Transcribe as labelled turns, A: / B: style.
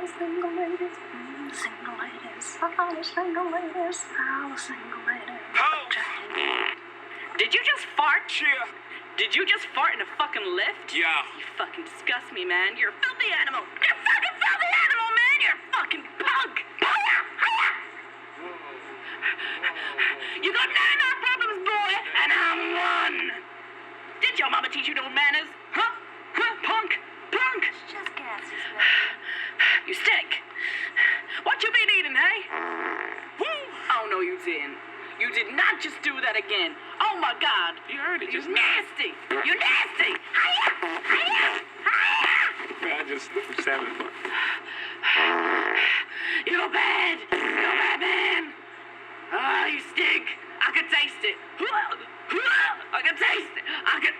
A: the single ladies, single ladies, all the single ladies, all the single ladies.
B: Oh!
C: Did you just fart?
B: Yeah.
C: Did you just fart in a fucking lift?
B: Yeah.
C: You fucking disgust me, man. You're a filthy animal. You're a fucking filthy animal, man. You're a fucking punk. Hiya! Hiya! You got 9 problems, boy, and I'm one. Did your mama teach you no manners? Huh? Huh? Punk? Punk?
A: It's just gases, baby.
C: You stink. What you been eating, hey? Oh, no, you didn't. You did not just do that again. Oh, my God.
B: You heard it
C: You
B: just
C: nasty. You nasty. Hiya! Hiya! Hiya!
B: Man, I just was having fun.
C: You're bad. You're bad, man. Ah, you stink. I can taste it. I can taste it. I can...